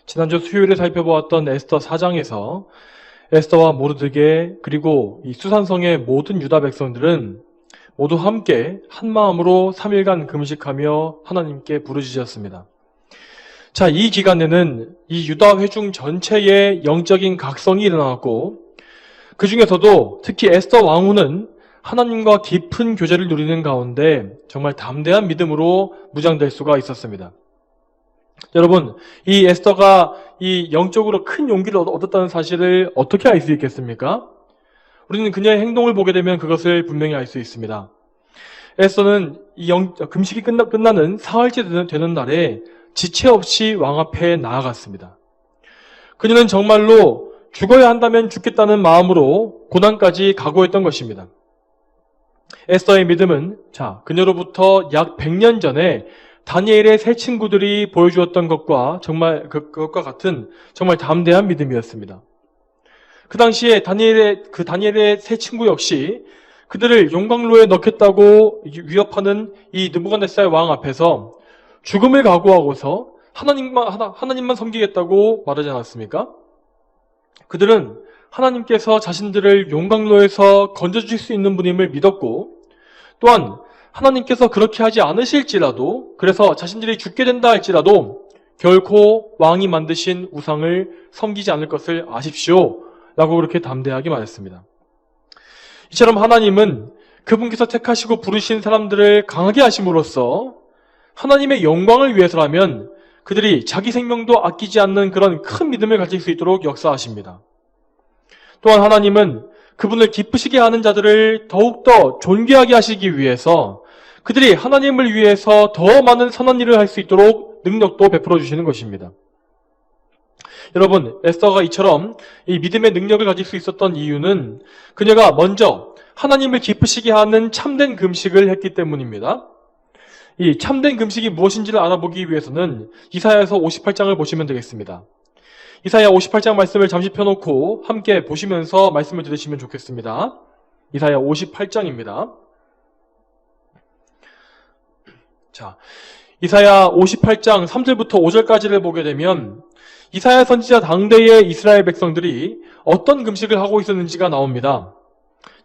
지난주 수요일에 살펴보았던 에스더 4장에서 에스더와 모르드게 그리고 이 수산성의 모든 유다 백성들은 모두 함께 한 마음으로 3일간 금식하며 하나님께 부르짖었습니다. 자, 이 기간에는 이 유다 회중 전체의 영적인 각성이 일어났고 그 중에서도 특히 에스더 왕후는 하나님과 깊은 교제를 누리는 가운데 정말 담대한 믿음으로 무장될 수가 있었습니다. 여러분, 이 에스더가 이 영적으로 큰 용기를 얻었다는 사실을 어떻게 알 수 있겠습니까? 우리는 그녀의 행동을 보게 되면 그것을 분명히 알 수 있습니다. 에스더는 이 금식이 끝나는 사흘째 되는 날에 지체 없이 왕 앞에 나아갔습니다. 그녀는 정말로 죽어야 한다면 죽겠다는 마음으로 고난까지 각오했던 것입니다. 에스더의 믿음은 그녀로부터 약 100년 전에 다니엘의 세 친구들이 보여주었던 것과 그것과 같은 정말 담대한 믿음이었습니다. 그 당시에 다니엘의 세 친구 역시 그들을 용광로에 넣겠다고 위협하는 이 느부갓네살 왕 앞에서 죽음을 각오하고서 하나님만 섬기겠다고 말하지 않았습니까? 그들은 하나님께서 자신들을 용광로에서 건져주실 수 있는 분임을 믿었고 또한 하나님께서 그렇게 하지 않으실지라도 그래서 자신들이 죽게 된다 할지라도 결코 왕이 만드신 우상을 섬기지 않을 것을 아십시오 라고 그렇게 담대하게 말했습니다. 이처럼 하나님은 그분께서 택하시고 부르신 사람들을 강하게 하심으로써 하나님의 영광을 위해서라면 그들이 자기 생명도 아끼지 않는 그런 큰 믿음을 가질 수 있도록 역사하십니다. 또한 하나님은 그분을 기쁘시게 하는 자들을 더욱더 존귀하게 하시기 위해서 그들이 하나님을 위해서 더 많은 선한 일을 할 수 있도록 능력도 베풀어 주시는 것입니다. 여러분, 에스더가 이처럼 이 믿음의 능력을 가질 수 있었던 이유는 그녀가 먼저 하나님을 기쁘시게 하는 참된 금식을 했기 때문입니다. 이 참된 금식이 무엇인지를 알아보기 위해서는 이사야서 58장을 보시면 되겠습니다. 이사야 58장 말씀을 잠시 펴놓고 함께 보시면서 말씀을 들으시면 좋겠습니다. 이사야 58장입니다. 자, 이사야 58장 3절부터 5절까지를 보게 되면 이사야 선지자 당대의 이스라엘 백성들이 어떤 금식을 하고 있었는지가 나옵니다.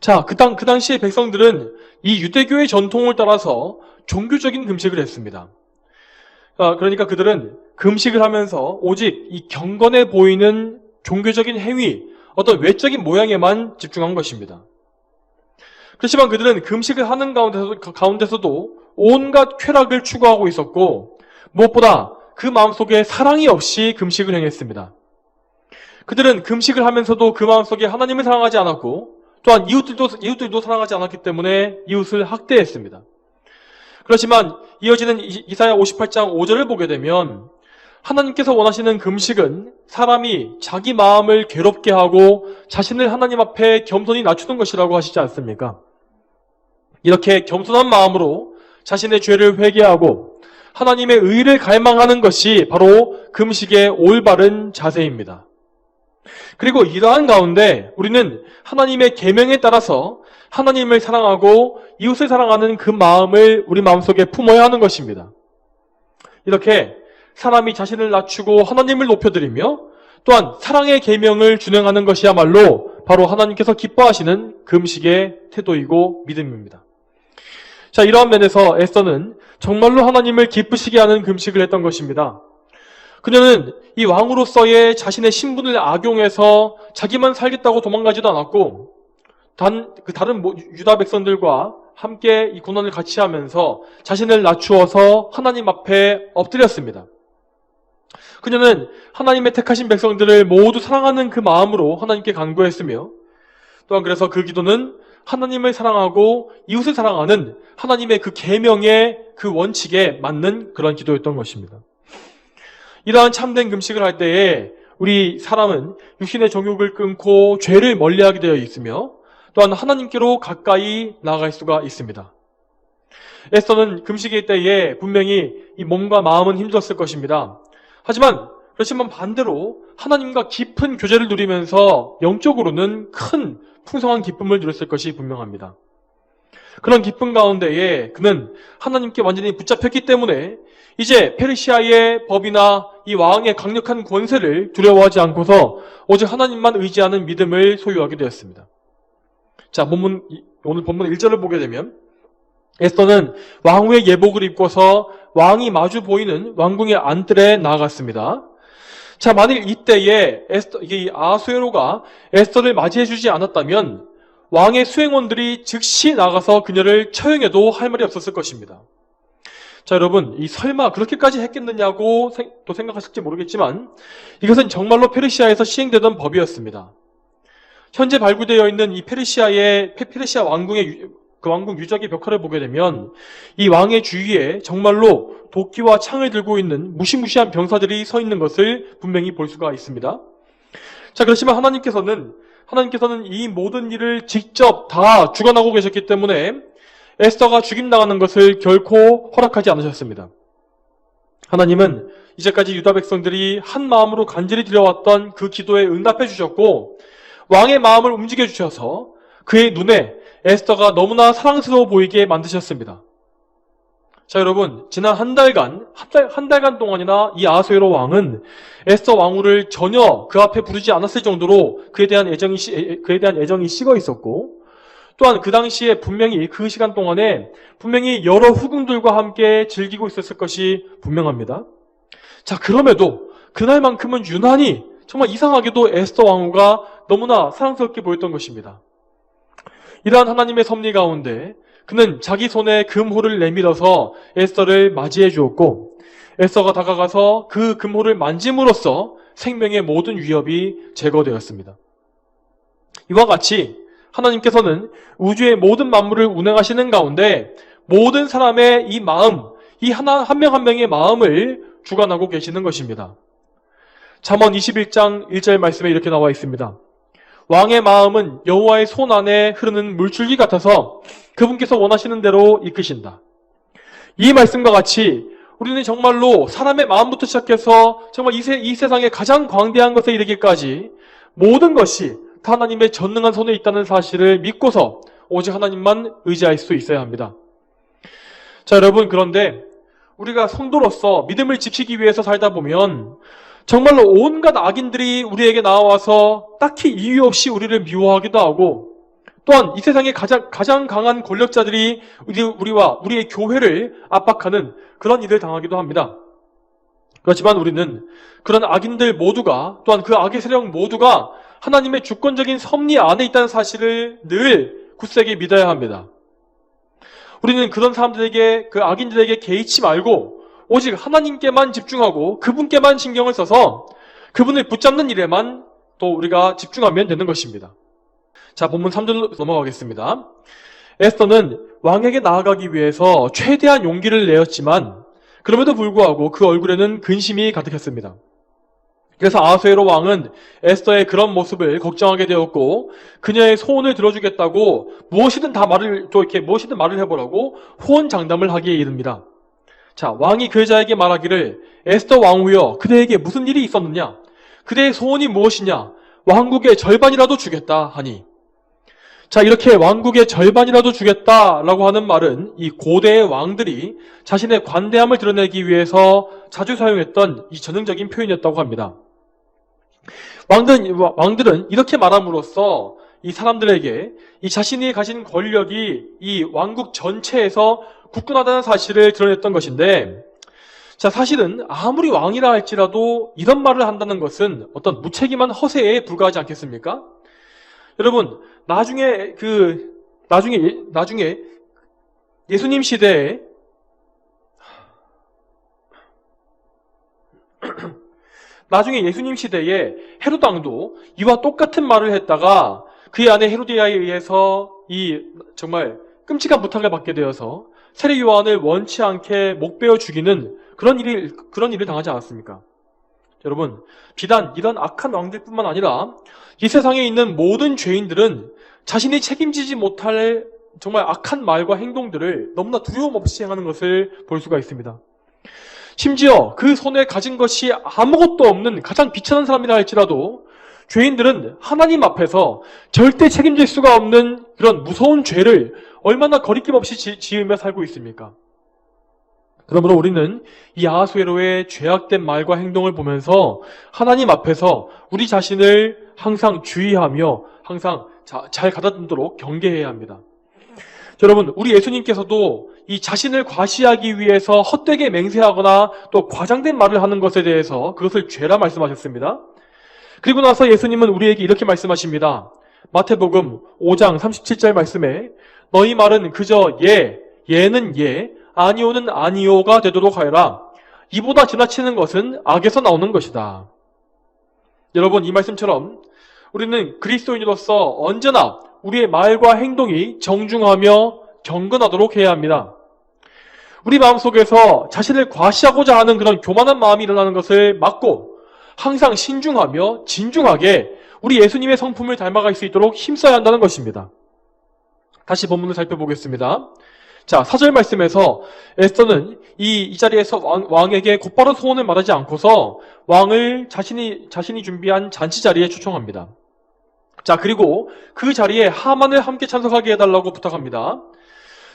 자, 그 당시의 백성들은 이 유대교의 전통을 따라서 종교적인 금식을 했습니다. 그러니까 그들은 금식을 하면서 오직 이 경건해 보이는 종교적인 행위, 어떤 외적인 모양에만 집중한 것입니다. 그렇지만 그들은 금식을 하는 가운데서도 온갖 쾌락을 추구하고 있었고 무엇보다 그 마음속에 사랑이 없이 금식을 행했습니다. 그들은 금식을 하면서도 그 마음속에 하나님을 사랑하지 않았고 또한 이웃들도 사랑하지 않았기 때문에 이웃을 학대했습니다. 그렇지만 이어지는 이사야 58장 5절을 보게 되면 하나님께서 원하시는 금식은 사람이 자기 마음을 괴롭게 하고 자신을 하나님 앞에 겸손히 낮추는 것이라고 하시지 않습니까? 이렇게 겸손한 마음으로 자신의 죄를 회개하고 하나님의 의를 갈망하는 것이 바로 금식의 올바른 자세입니다. 그리고 이러한 가운데 우리는 하나님의 계명에 따라서 하나님을 사랑하고 이웃을 사랑하는 그 마음을 우리 마음속에 품어야 하는 것입니다. 이렇게 사람이 자신을 낮추고 하나님을 높여드리며 또한 사랑의 계명을 준행하는 것이야말로 바로 하나님께서 기뻐하시는 금식의 태도이고 믿음입니다. 자, 이러한 면에서 에스더는 정말로 하나님을 기쁘시게 하는 금식을 했던 것입니다. 그녀는 이 왕으로서의 자신의 신분을 악용해서 자기만 살겠다고 도망가지도 않았고 다른 유다 백성들과 함께 이 고난을 같이 하면서 자신을 낮추어서 하나님 앞에 엎드렸습니다. 그녀는 하나님의 택하신 백성들을 모두 사랑하는 그 마음으로 하나님께 간구했으며 또한 그래서 그 기도는 하나님을 사랑하고 이웃을 사랑하는 하나님의 그 계명의 그 원칙에 맞는 그런 기도였던 것입니다. 이러한 참된 금식을 할 때에 우리 사람은 육신의 정욕을 끊고 죄를 멀리하게 되어 있으며 또한 하나님께로 가까이 나아갈 수가 있습니다. 에스더는 금식일 때에 분명히 이 몸과 마음은 힘들었을 것입니다. 그렇지만 반대로 하나님과 깊은 교제를 누리면서 영적으로는 큰 풍성한 기쁨을 누렸을 것이 분명합니다. 그런 기쁨 가운데에 그는 하나님께 완전히 붙잡혔기 때문에 이제 페르시아의 법이나 이 왕의 강력한 권세를 두려워하지 않고서 오직 하나님만 의지하는 믿음을 소유하게 되었습니다. 자, 오늘 본문 1절을 보게 되면 에스더는 왕후의 예복을 입고서 왕이 마주 보이는 왕궁의 안뜰에 나아갔습니다. 자, 만일 이때에 이 아수에로가 에스더를 맞이해주지 않았다면 왕의 수행원들이 즉시 나가서 그녀를 처형해도 할 말이 없었을 것입니다. 자, 여러분, 이 설마 그렇게까지 했겠느냐고 또 생각하실지 모르겠지만 이것은 정말로 페르시아에서 시행되던 법이었습니다. 현재 발굴되어 있는 이 페르시아 왕궁의 그 왕궁 유적의 벽화를 보게 되면 이 왕의 주위에 정말로 도끼와 창을 들고 있는 무시무시한 병사들이 서 있는 것을 분명히 볼 수가 있습니다. 자, 그렇지만 하나님께서는 이 모든 일을 직접 다 주관하고 계셨기 때문에 에스더가 죽임당하는 것을 결코 허락하지 않으셨습니다. 하나님은 이제까지 유다 백성들이 한 마음으로 간절히 드려왔던 그 기도에 응답해 주셨고 왕의 마음을 움직여 주셔서 그의 눈에 에스더가 너무나 사랑스러워 보이게 만드셨습니다. 자, 여러분, 지난 한 달간 동안이나 이 아하수에로 왕은 에스더 왕후를 전혀 그 앞에 부르지 않았을 정도로 그에 대한 애정이 식어 있었고, 또한 그 당시에 분명히 그 시간 동안에 분명히 여러 후궁들과 함께 즐기고 있었을 것이 분명합니다. 자, 그럼에도 그날만큼은 유난히 정말 이상하게도 에스더 왕후가 너무나 사랑스럽게 보였던 것입니다. 이러한 하나님의 섭리 가운데 그는 자기 손에 금호를 내밀어서 에스더를 맞이해 주었고 에스더가 다가가서 그 금호를 만짐으로써 생명의 모든 위협이 제거되었습니다. 이와 같이 하나님께서는 우주의 모든 만물을 운행하시는 가운데 모든 사람의 이 마음, 이 한 명 한 명의 마음을 주관하고 계시는 것입니다. 잠언 21장 1절 말씀에 이렇게 나와 있습니다. 왕의 마음은 여호와의 손 안에 흐르는 물줄기 같아서 그분께서 원하시는 대로 이끄신다. 이 말씀과 같이 우리는 정말로 사람의 마음부터 시작해서 정말 이 세상의 가장 광대한 것에 이르기까지 모든 것이 다 하나님의 전능한 손에 있다는 사실을 믿고서 오직 하나님만 의지할 수 있어야 합니다. 자, 여러분, 그런데 우리가 성도로서 믿음을 지키기 위해서 살다 보면 정말로 온갖 악인들이 우리에게 나와서 딱히 이유 없이 우리를 미워하기도 하고 또한 이 세상의 가장 강한 권력자들이 우리와 우리의 교회를 압박하는 그런 일을 당하기도 합니다. 그렇지만 우리는 그런 악인들 모두가 또한 그 악의 세력 모두가 하나님의 주권적인 섭리 안에 있다는 사실을 늘 굳세게 믿어야 합니다. 우리는 그런 사람들에게, 그 악인들에게 개의치 말고 오직 하나님께만 집중하고 그분께만 신경을 써서 그분을 붙잡는 일에만 또 우리가 집중하면 되는 것입니다. 자, 본문 3절로 넘어가겠습니다. 에스더는 왕에게 나아가기 위해서 최대한 용기를 내었지만 그럼에도 불구하고 그 얼굴에는 근심이 가득했습니다. 그래서 아하수에로 왕은 에스더의 그런 모습을 걱정하게 되었고 그녀의 소원을 들어주겠다고 무엇이든 말을 해보라고 호언장담을 하기에 이릅니다. 자, 왕이 그 여자에게 말하기를 에스더 왕후여, 그대에게 무슨 일이 있었느냐? 그대의 소원이 무엇이냐? 왕국의 절반이라도 주겠다 하니. 자, 이렇게 왕국의 절반이라도 주겠다라고 하는 말은 이 고대의 왕들이 자신의 관대함을 드러내기 위해서 자주 사용했던 이 전형적인 표현이었다고 합니다. 왕들은 이렇게 말함으로써 이 사람들에게 이 자신이 가진 권력이 이 왕국 전체에서 굳건하다는 사실을 드러냈던 것인데, 자, 사실은 아무리 왕이라 할지라도 이런 말을 한다는 것은 어떤 무책임한 허세에 불과하지 않겠습니까? 여러분, 나중에 예수님 시대에 헤롯 왕도 이와 똑같은 말을 했다가 그의 아내 헤로디아에 의해서 이 정말 끔찍한 부탁을 받게 되어서 세례 요한을 원치 않게 목베어 죽이는 그런 일을 당하지 않았습니까? 여러분, 비단 이런 악한 왕들뿐만 아니라 이 세상에 있는 모든 죄인들은 자신이 책임지지 못할 정말 악한 말과 행동들을 너무나 두려움 없이 행하는 것을 볼 수가 있습니다. 심지어 그 손에 가진 것이 아무것도 없는 가장 비천한 사람이라 할지라도 죄인들은 하나님 앞에서 절대 책임질 수가 없는 그런 무서운 죄를 얼마나 거리낌 없이 지으며 살고 있습니까? 그러므로 우리는 이 아하수에로의 죄악된 말과 행동을 보면서 하나님 앞에서 우리 자신을 항상 주의하며 항상 잘 가다듬도록 경계해야 합니다. 여러분, 우리 예수님께서도 이 자신을 과시하기 위해서 헛되게 맹세하거나 또 과장된 말을 하는 것에 대해서 그것을 죄라 말씀하셨습니다. 그리고 나서 예수님은 우리에게 이렇게 말씀하십니다. 마태복음 5장 37절 말씀에 너희 말은 그저 예는 예, 아니오는 아니오가 되도록 하여라. 이보다 지나치는 것은 악에서 나오는 것이다. 여러분, 이 말씀처럼 우리는 그리스도인으로서 언제나 우리의 말과 행동이 정중하며 경건하도록 해야 합니다. 우리 마음속에서 자신을 과시하고자 하는 그런 교만한 마음이 일어나는 것을 막고 항상 신중하며 진중하게 우리 예수님의 성품을 닮아갈 수 있도록 힘써야 한다는 것입니다. 다시 본문을 살펴보겠습니다. 자, 4절 말씀에서 에스더는 이 자리에서 왕에게 곧바로 소원을 말하지 않고서 왕을 자신이 준비한 잔치 자리에 초청합니다. 자, 그리고 그 자리에 하만을 함께 참석하게 해달라고 부탁합니다.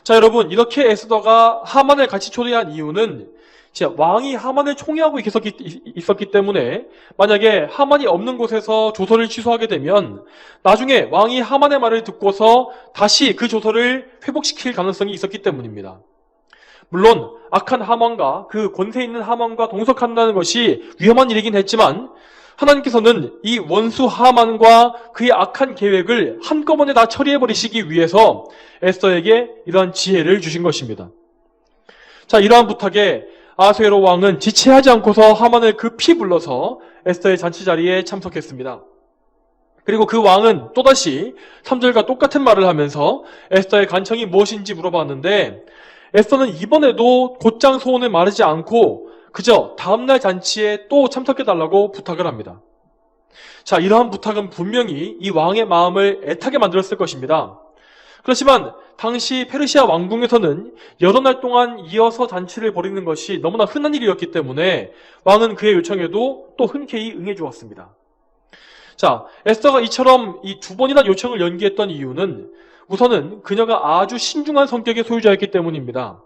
자, 여러분, 이렇게 에스더가 하만을 같이 초대한 이유는 왕이 하만을 총애하고 있었기 때문에 만약에 하만이 없는 곳에서 조서를 취소하게 되면 나중에 왕이 하만의 말을 듣고서 다시 그 조서를 회복시킬 가능성이 있었기 때문입니다. 물론 악한 하만과 그 권세 있는 하만과 동석한다는 것이 위험한 일이긴 했지만 하나님께서는 이 원수 하만과 그의 악한 계획을 한꺼번에 다 처리해버리시기 위해서 에스더에게 이러한 지혜를 주신 것입니다. 자, 이러한 부탁에 아하수에로 왕은 지체하지 않고서 하만을 급히 불러서 에스더의 잔치 자리에 참석했습니다. 그리고 그 왕은 또다시 3절과 똑같은 말을 하면서 에스더의 간청이 무엇인지 물어봤는데 에스더는 이번에도 곧장 소원을 말하지 않고 그저 다음날 잔치에 또 참석해달라고 부탁을 합니다. 자, 이러한 부탁은 분명히 이 왕의 마음을 애타게 만들었을 것입니다. 그렇지만 당시 페르시아 왕궁에서는 여러 날 동안 이어서 잔치를 벌이는 것이 너무나 흔한 일이었기 때문에 왕은 그의 요청에도 또 흔쾌히 응해 주었습니다. 자, 에스더가 이처럼 이 두 번이나 요청을 연기했던 이유는 우선은 그녀가 아주 신중한 성격의 소유자였기 때문입니다.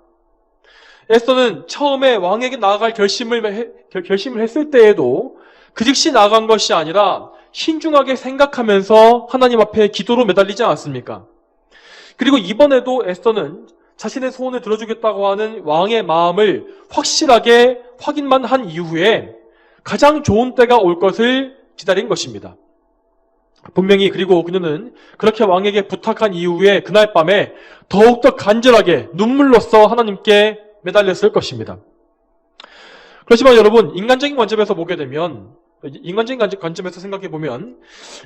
에스더는 처음에 왕에게 나아갈 결심을 했을 때에도 그 즉시 나아간 것이 아니라 신중하게 생각하면서 하나님 앞에 기도로 매달리지 않았습니까? 그리고 이번에도 에스더는 자신의 소원을 들어주겠다고 하는 왕의 마음을 확실하게 확인만 한 이후에 가장 좋은 때가 올 것을 기다린 것입니다. 분명히 그리고 그녀는 그렇게 왕에게 부탁한 이후에 그날 밤에 더욱더 간절하게 눈물로써 하나님께 매달렸을 것입니다. 그렇지만 여러분, 인간적인 관점에서 보게 되면 인간적인 관점에서 생각해 보면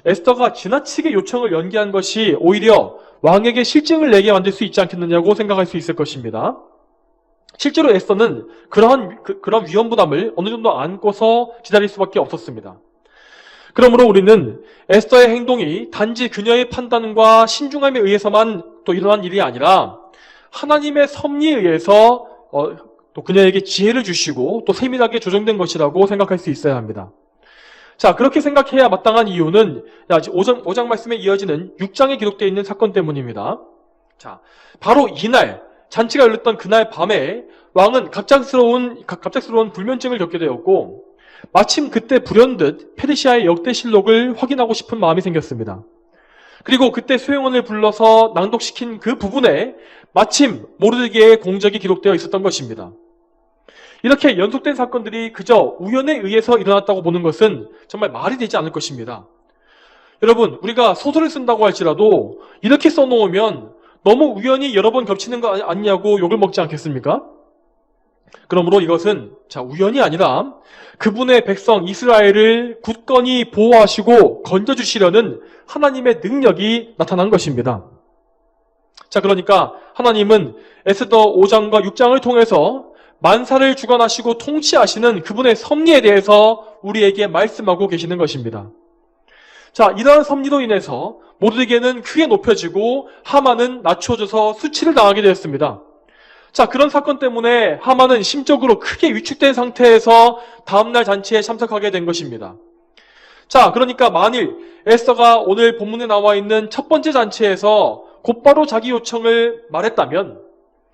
에스더가 지나치게 요청을 연기한 것이 오히려 왕에게 실증을 내게 만들 수 있지 않겠느냐고 생각할 수 있을 것입니다. 실제로 에스더는 그런 위험 부담을 어느 정도 안고서 기다릴 수밖에 없었습니다. 그러므로 우리는 에스더의 행동이 단지 그녀의 판단과 신중함에 의해서만 또 일어난 일이 아니라 하나님의 섭리에 의해서 또 그녀에게 지혜를 주시고 또 세밀하게 조정된 것이라고 생각할 수 있어야 합니다. 자, 그렇게 생각해야 마땅한 이유는 5장 말씀에 이어지는 6장에 기록되어 있는 사건 때문입니다. 자, 바로 이날 잔치가 열렸던 그날 밤에 왕은 갑작스러운 불면증을 겪게 되었고 마침 그때 불현듯 페르시아의 역대실록을 확인하고 싶은 마음이 생겼습니다. 그리고 그때 수행원을 불러서 낭독시킨 그 부분에 마침 모르드게의 공적이 기록되어 있었던 것입니다. 이렇게 연속된 사건들이 그저 우연에 의해서 일어났다고 보는 것은 정말 말이 되지 않을 것입니다. 여러분, 우리가 소설을 쓴다고 할지라도 이렇게 써놓으면 너무 우연히 여러 번 겹치는 거 아니냐고 욕을 먹지 않겠습니까? 그러므로 이것은 우연이 아니라 그분의 백성 이스라엘을 굳건히 보호하시고 건져주시려는 하나님의 능력이 나타난 것입니다. 자, 그러니까 하나님은 에스더 5장과 6장을 통해서 만사를 주관하시고 통치하시는 그분의 섭리에 대해서 우리에게 말씀하고 계시는 것입니다. 자, 이러한 섭리로 인해서 모르드게는 크게 높여지고 하만은 낮춰져서 수치를 당하게 되었습니다. 자, 그런 사건 때문에 하만은 심적으로 크게 위축된 상태에서 다음날 잔치에 참석하게 된 것입니다. 자, 그러니까 만일 에스더가 오늘 본문에 나와 있는 첫 번째 잔치에서 곧바로 자기 요청을 말했다면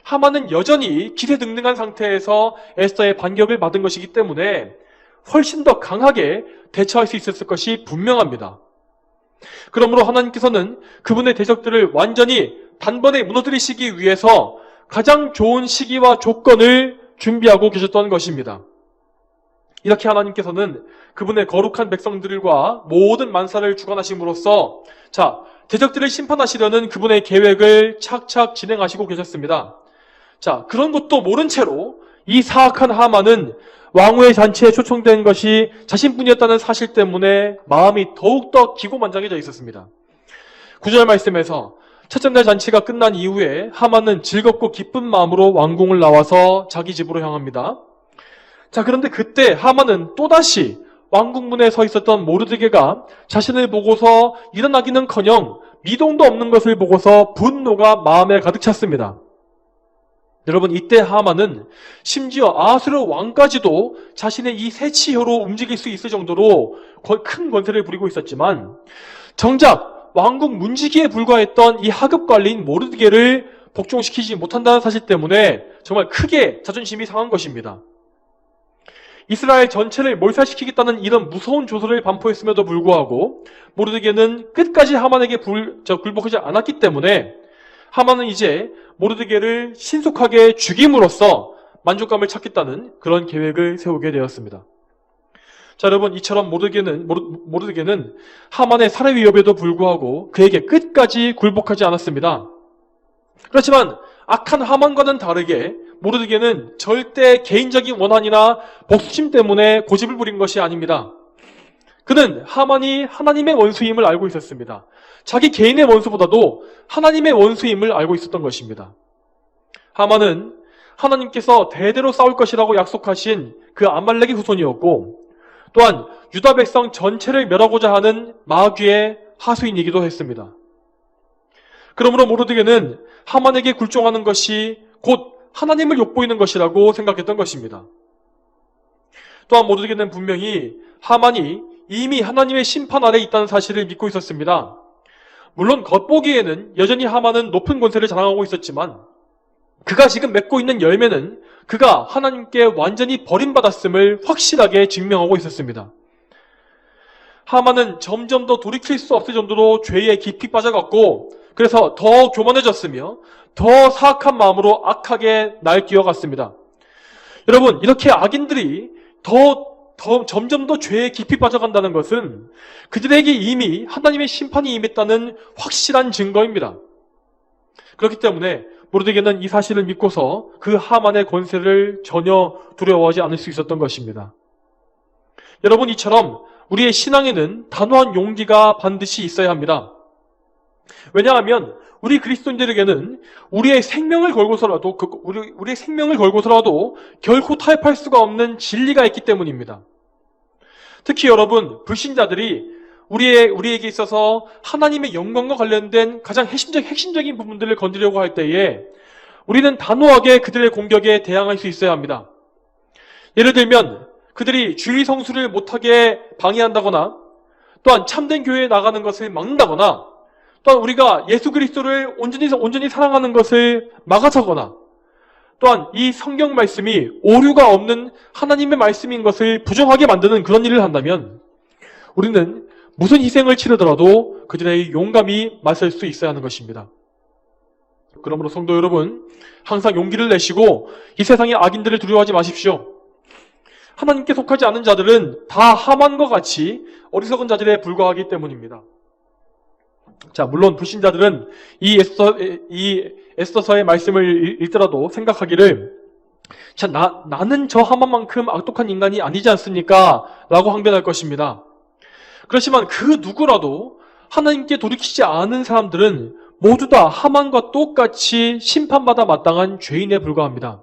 하만은 여전히 기세등등한 상태에서 에스더의 반격을 받은 것이기 때문에 훨씬 더 강하게 대처할 수 있었을 것이 분명합니다. 그러므로 하나님께서는 그분의 대적들을 완전히 단번에 무너뜨리시기 위해서 가장 좋은 시기와 조건을 준비하고 계셨던 것입니다. 이렇게 하나님께서는 그분의 거룩한 백성들과 모든 만사를 주관하심으로써 대적들을 심판하시려는 그분의 계획을 착착 진행하시고 계셨습니다. 그런 것도 모른 채로 이 사악한 하만은 왕후의 잔치에 초청된 것이 자신뿐이었다는 사실 때문에 마음이 더욱더 기고만장해져 있었습니다. 9절 말씀에서 첫째 날 잔치가 끝난 이후에 하만은 즐겁고 기쁜 마음으로 왕궁을 나와서 자기 집으로 향합니다. 그런데 그때 하만은 또다시 왕궁문에 서 있었던 모르드게가 자신을 보고서 일어나기는커녕 미동도 없는 것을 보고서 분노가 마음에 가득 찼습니다. 여러분, 이때 하만은 심지어 아수르 왕까지도 자신의 이 세치혀로 움직일 수 있을 정도로 큰 권세를 부리고 있었지만 정작 왕궁 문지기에 불과했던 이 하급 관리인 모르드게를 복종시키지 못한다는 사실 때문에 정말 크게 자존심이 상한 것입니다. 이스라엘 전체를 몰살시키겠다는 이런 무서운 조서를 반포했음에도 불구하고 모르드게는 끝까지 하만에게 굴복하지 않았기 때문에 하만은 이제 모르드게를 신속하게 죽임으로써 만족감을 찾겠다는 그런 계획을 세우게 되었습니다. 여러분, 이처럼 모르드게는 하만의 살해 위협에도 불구하고 그에게 끝까지 굴복하지 않았습니다. 그렇지만 악한 하만과는 다르게 모르드게는 절대 개인적인 원한이나 복수심 때문에 고집을 부린 것이 아닙니다. 그는 하만이 하나님의 원수임을 알고 있었습니다. 자기 개인의 원수보다도 하나님의 원수임을 알고 있었던 것입니다. 하만은 하나님께서 대대로 싸울 것이라고 약속하신 그 아말렉의 후손이었고 또한 유다 백성 전체를 멸하고자 하는 마귀의 하수인이기도 했습니다. 그러므로 모르드게는 하만에게 굴종하는 것이 곧 하나님을 욕보이는 것이라고 생각했던 것입니다. 또한 모르드게는 분명히 하만이 이미 하나님의 심판 아래 있다는 사실을 믿고 있었습니다. 물론 겉보기에는 여전히 하만은 높은 권세를 자랑하고 있었지만 그가 지금 맺고 있는 열매는 그가 하나님께 완전히 버림받았음을 확실하게 증명하고 있었습니다. 하만은 점점 더 돌이킬 수 없을 정도로 죄에 깊이 빠져갔고 그래서 더 교만해졌으며 더 사악한 마음으로 악하게 날뛰어갔습니다. 여러분, 이렇게 악인들이 점점 더 죄에 깊이 빠져간다는 것은 그들에게 이미 하나님의 심판이 임했다는 확실한 증거입니다. 그렇기 때문에 모르드게는 이 사실을 믿고서 그 하만의 권세를 전혀 두려워하지 않을 수 있었던 것입니다. 여러분, 이처럼 우리의 신앙에는 단호한 용기가 반드시 있어야 합니다. 왜냐하면 우리 그리스도인들에게는 우리의 생명을 걸고서라도 결코 타협할 수가 없는 진리가 있기 때문입니다. 특히 여러분, 불신자들이 우리에게 있어서 하나님의 영광과 관련된 가장 핵심적인 부분들을 건드리려고 할 때에 우리는 단호하게 그들의 공격에 대항할 수 있어야 합니다. 예를 들면 그들이 주일 성수를 못하게 방해한다거나 또한 참된 교회에 나가는 것을 막는다거나 또한 우리가 예수 그리스도를 온전히 사랑하는 것을 막아서거나 또한 이 성경 말씀이 오류가 없는 하나님의 말씀인 것을 부정하게 만드는 그런 일을 한다면 우리는 무슨 희생을 치르더라도 그들의 용감히 맞설 수 있어야 하는 것입니다. 그러므로 성도 여러분, 항상 용기를 내시고 이 세상의 악인들을 두려워하지 마십시오. 하나님께 속하지 않은 자들은 다 하만과 같이 어리석은 자들에 불과하기 때문입니다. 물론 불신자들은 이 에스더서의 말씀을 읽더라도 생각하기를 나는 저 하만만큼 악독한 인간이 아니지 않습니까? 라고 항변할 것입니다. 그렇지만 그 누구라도 하나님께 돌이키지 않은 사람들은 모두 다 하만과 똑같이 심판받아 마땅한 죄인에 불과합니다.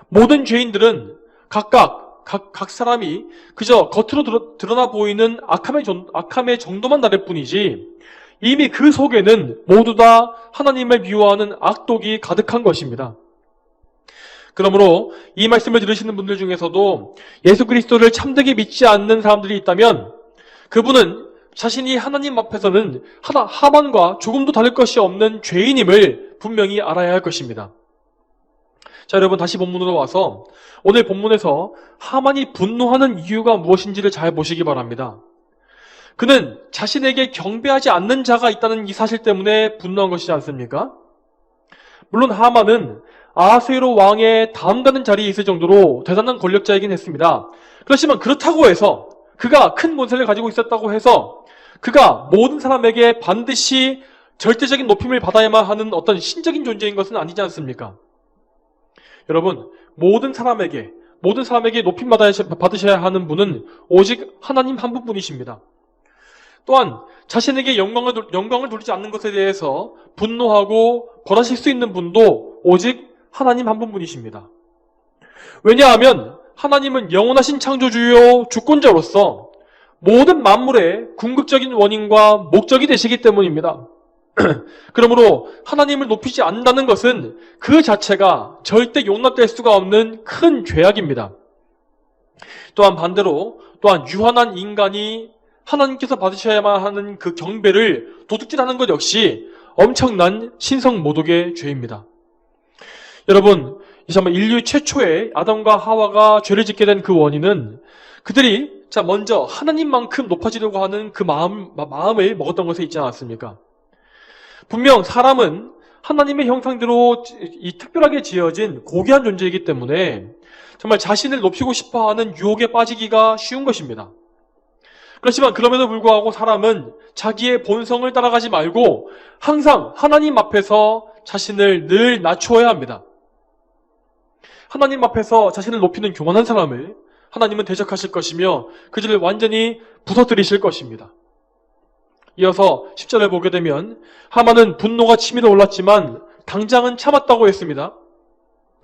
모든 죄인들은 각 사람이 그저 겉으로 드러나 보이는 악함의 정도만 다를 뿐이지 이미 그 속에는 모두 다 하나님을 미워하는 악독이 가득한 것입니다. 그러므로 이 말씀을 들으시는 분들 중에서도 예수 그리스도를 참되게 믿지 않는 사람들이 있다면 그분은 자신이 하나님 앞에서는 하만과 조금도 다를 것이 없는 죄인임을 분명히 알아야 할 것입니다. 자, 여러분 다시 본문으로 와서 오늘 본문에서 하만이 분노하는 이유가 무엇인지를 잘 보시기 바랍니다. 그는 자신에게 경배하지 않는 자가 있다는 이 사실 때문에 분노한 것이지 않습니까? 물론 하만은 아하수에로 왕의 다음가는 자리에 있을 정도로 대단한 권력자이긴 했습니다. 그렇지만 그렇다고 해서 그가 큰 권세를 가지고 있었다고 해서 그가 모든 사람에게 반드시 절대적인 높임을 받아야만 하는 어떤 신적인 존재인 것은 아니지 않습니까? 여러분, 모든 사람에게 높임 받으셔야 하는 분은 오직 하나님 한 분뿐이십니다. 또한 자신에게 영광을 돌리지 않는 것에 대해서 분노하고 벌하실 수 있는 분도 오직 하나님 한 분뿐이십니다. 왜냐하면 하나님은 영원하신 창조주요 주권자로서 모든 만물의 궁극적인 원인과 목적이 되시기 때문입니다. 그러므로 하나님을 높이지 않는다는 것은 그 자체가 절대 용납될 수가 없는 큰 죄악입니다. 또한 반대로 유한한 인간이 하나님께서 받으셔야만 하는 그 경배를 도둑질하는 것 역시 엄청난 신성모독의 죄입니다. 여러분, 이제 한번 인류 최초의 아담과 하와가 죄를 짓게 된 그 원인은 그들이 먼저 하나님만큼 높아지려고 하는 그 마음을 먹었던 것에 있지 않았습니까? 분명 사람은 하나님의 형상대로 특별하게 지어진 고귀한 존재이기 때문에 정말 자신을 높이고 싶어하는 유혹에 빠지기가 쉬운 것입니다. 그렇지만 그럼에도 불구하고 사람은 자기의 본성을 따라가지 말고 항상 하나님 앞에서 자신을 늘 낮추어야 합니다. 하나님 앞에서 자신을 높이는 교만한 사람을 하나님은 대적하실 것이며 그들을 완전히 부서뜨리실 것입니다. 이어서 10절을 보게 되면 하만은 분노가 치밀어 올랐지만 당장은 참았다고 했습니다.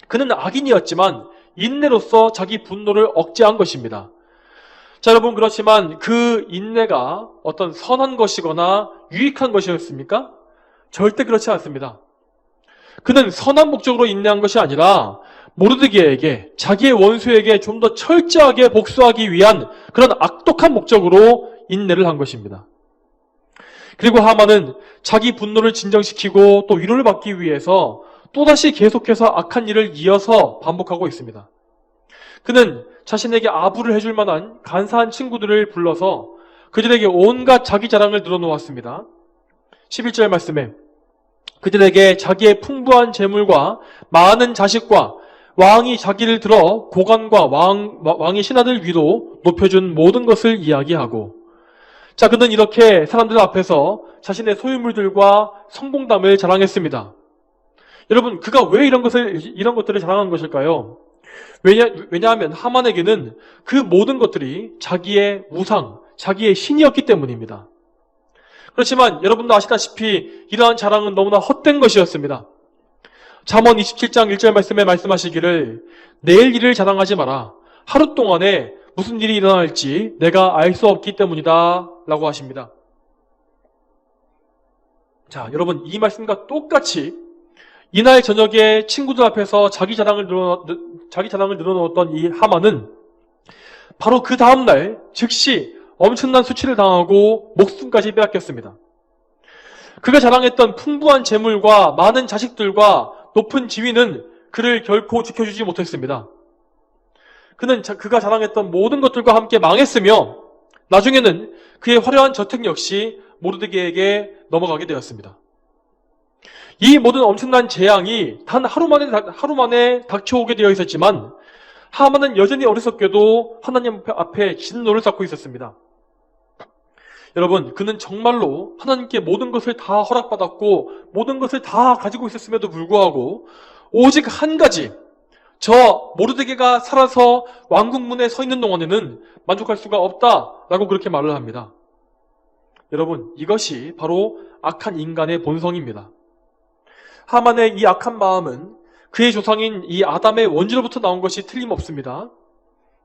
그는 악인이었지만 인내로서 자기 분노를 억제한 것입니다. 자, 여러분, 그렇지만 그 인내가 어떤 선한 것이거나 유익한 것이었습니까? 절대 그렇지 않습니다. 그는 선한 목적으로 인내한 것이 아니라 모르드게에게, 자기의 원수에게 좀 더 철저하게 복수하기 위한 그런 악독한 목적으로 인내를 한 것입니다. 그리고 하만은 자기 분노를 진정시키고 또 위로를 받기 위해서 또다시 계속해서 악한 일을 이어서 반복하고 있습니다. 그는 자신에게 아부를 해줄 만한 간사한 친구들을 불러서 그들에게 온갖 자기 자랑을 늘어놓았습니다. 11절 말씀에 그들에게 자기의 풍부한 재물과 많은 자식과 왕이 자기를 들어 고관과 왕의 신하들 위로 높여준 모든 것을 이야기하고, 자, 그는 이렇게 사람들 앞에서 자신의 소유물들과 성공담을 자랑했습니다. 여러분, 그가 왜 이런 것들을 자랑한 것일까요? 왜냐하면 하만에게는 그 모든 것들이 자기의 우상, 자기의 신이었기 때문입니다. 그렇지만 여러분도 아시다시피 이러한 자랑은 너무나 헛된 것이었습니다. 잠언 27장 1절 말씀에 말씀하시기를 내일 일을 자랑하지 마라. 하루 동안에 무슨 일이 일어날지 내가 알 수 없기 때문이다 라고 하십니다. 자, 여러분, 이 말씀과 똑같이 이날 저녁에 친구들 앞에서 자기 자랑을 늘어놓았던 이 하만은 바로 그 다음날 즉시 엄청난 수치를 당하고 목숨까지 빼앗겼습니다. 그가 자랑했던 풍부한 재물과 많은 자식들과 높은 지위는 그를 결코 지켜주지 못했습니다. 그가 자랑했던 모든 것들과 함께 망했으며 나중에는 그의 화려한 저택 역시 모르드게에게 넘어가게 되었습니다. 이 모든 엄청난 재앙이 단 하루 만에 닥쳐오게 되어 있었지만 하만은 여전히 어리석게도 하나님 앞에 진노를 쌓고 있었습니다. 여러분, 그는 정말로 하나님께 모든 것을 다 허락받았고 모든 것을 다 가지고 있었음에도 불구하고 오직 한 가지, 저 모르드게가 살아서 왕궁문에 서 있는 동안에는 만족할 수가 없다라고 그렇게 말을 합니다. 여러분, 이것이 바로 악한 인간의 본성입니다. 하만의 이 악한 마음은 그의 조상인 이 아담의 원죄로부터 나온 것이 틀림없습니다.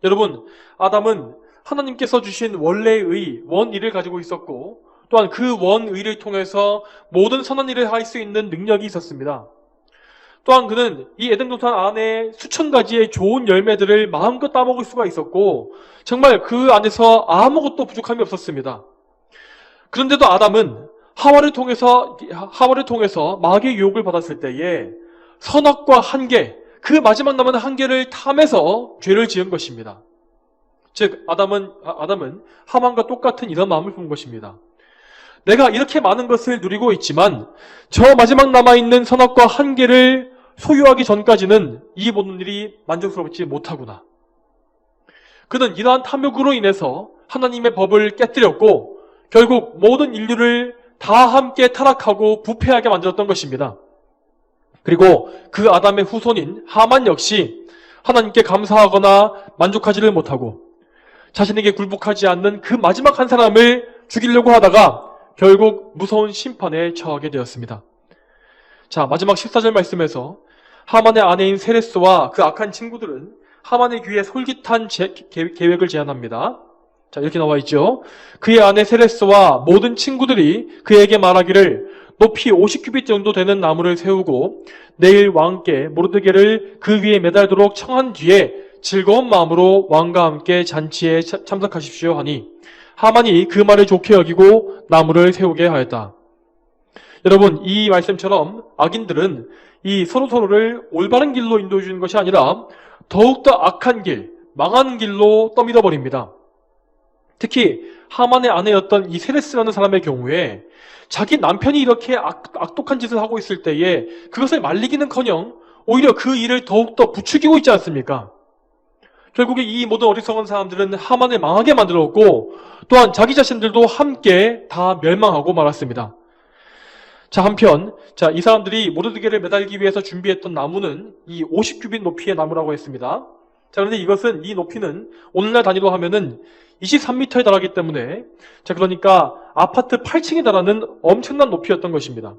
여러분, 아담은 하나님께서 주신 원래의 원의를 가지고 있었고 또한 그 원의를 통해서 모든 선한 일을 할 수 있는 능력이 있었습니다. 또한 그는 이 에덴 동산 안에 수천 가지의 좋은 열매들을 마음껏 따먹을 수가 있었고 정말 그 안에서 아무것도 부족함이 없었습니다. 그런데도 아담은 하와를 통해서 마귀의 유혹을 받았을 때에 선악과 한계, 그 마지막 남은 한계를 탐해서 죄를 지은 것입니다. 즉 아담은 하만과 똑같은 이런 마음을 본 것입니다. 내가 이렇게 많은 것을 누리고 있지만 저 마지막 남아있는 선악과 한계를 소유하기 전까지는 이 모든 일이 만족스럽지 못하구나. 그는 이러한 탐욕으로 인해서 하나님의 법을 깨뜨렸고 결국 모든 인류를 다 함께 타락하고 부패하게 만들었던 것입니다. 그리고 그 아담의 후손인 하만 역시 하나님께 감사하거나 만족하지를 못하고 자신에게 굴복하지 않는 그 마지막 한 사람을 죽이려고 하다가 결국 무서운 심판에 처하게 되었습니다. 자, 마지막 14절 말씀에서 하만의 아내인 세레스와 그 악한 친구들은 하만의 귀에 솔깃한 계획을 제안합니다. 자, 이렇게 나와 있죠. 그의 아내 세레스와 모든 친구들이 그에게 말하기를 높이 50규빗 정도 되는 나무를 세우고 내일 왕께 모르드게를 그 위에 매달도록 청한 뒤에 즐거운 마음으로 왕과 함께 잔치에 참석하십시오 하니 하만이 그 말을 좋게 여기고 나무를 세우게 하였다. 여러분, 이 말씀처럼 악인들은 이 서로를 올바른 길로 인도해 주는 것이 아니라 더욱더 악한 길, 망하는 길로 떠밀어 버립니다. 특히 하만의 아내였던 이 세레스라는 사람의 경우에 자기 남편이 이렇게 악독한 짓을 하고 있을 때에 그것을 말리기는커녕 오히려 그 일을 더욱더 부추기고 있지 않습니까? 결국에 이 모든 어리석은 사람들은 하만을 망하게 만들었고 또한 자기 자신들도 함께 다 멸망하고 말았습니다. 자, 한편 이 사람들이 모르드게를 매달기 위해서 준비했던 나무는 이 50규빗 높이의 나무라고 했습니다. 자, 그런데 이것은 이 높이는 오늘날 단위로 하면은 23m에 달하기 때문에 그러니까 아파트 8층에 달하는 엄청난 높이였던 것입니다.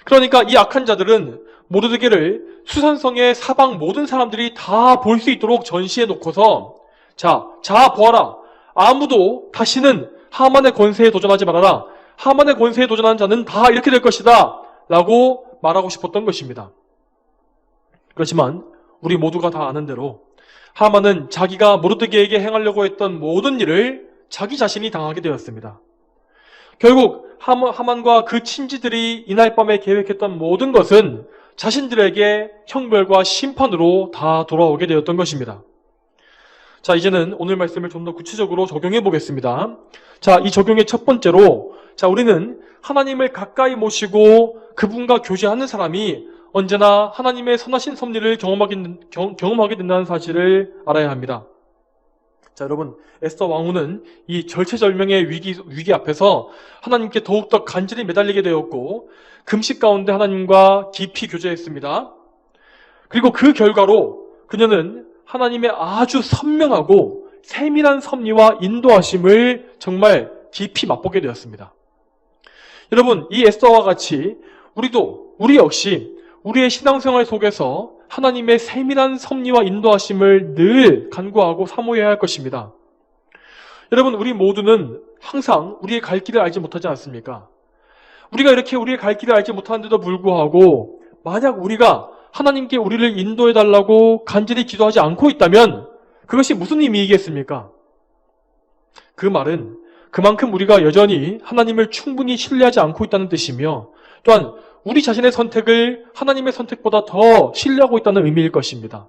그러니까 이 악한 자들은 모르드게를 수산성의 사방 모든 사람들이 다 볼 수 있도록 전시해 놓고서 자 보아라. 아무도 다시는 하만의 권세에 도전하지 말아라. 하만의 권세에 도전하는 자는 다 이렇게 될 것이다 라고 말하고 싶었던 것입니다. 그렇지만 우리 모두가 다 아는 대로 하만은 자기가 모르드게에게 행하려고 했던 모든 일을 자기 자신이 당하게 되었습니다. 결국 하만과 그 친지들이 이날 밤에 계획했던 모든 것은 자신들에게 형벌과 심판으로 다 돌아오게 되었던 것입니다. 자, 이제는 오늘 말씀을 좀 더 구체적으로 적용해 보겠습니다. 자, 이 적용의 첫 번째로 우리는 하나님을 가까이 모시고 그분과 교제하는 사람이 언제나 하나님의 선하신 섭리를 경험하게 된다는 사실을 알아야 합니다. 자, 여러분, 에스더 왕후는 이 절체절명의 위기 앞에서 하나님께 더욱더 간절히 매달리게 되었고 금식 가운데 하나님과 깊이 교제했습니다. 그리고 그 결과로 그녀는 하나님의 아주 선명하고 세밀한 섭리와 인도하심을 정말 깊이 맛보게 되었습니다. 여러분, 이 에스더와 같이 우리 역시 우리의 신앙생활 속에서 하나님의 세밀한 섭리와 인도하심을 늘 간구하고 사모해야 할 것입니다. 여러분, 우리 모두는 항상 우리의 갈 길을 알지 못하지 않습니까? 우리가 이렇게 우리의 갈 길을 알지 못하는데도 불구하고 만약 우리가 하나님께 우리를 인도해달라고 간절히 기도하지 않고 있다면 그것이 무슨 의미이겠습니까? 그 말은 그만큼 우리가 여전히 하나님을 충분히 신뢰하지 않고 있다는 뜻이며 또한 우리 자신의 선택을 하나님의 선택보다 더 신뢰하고 있다는 의미일 것입니다.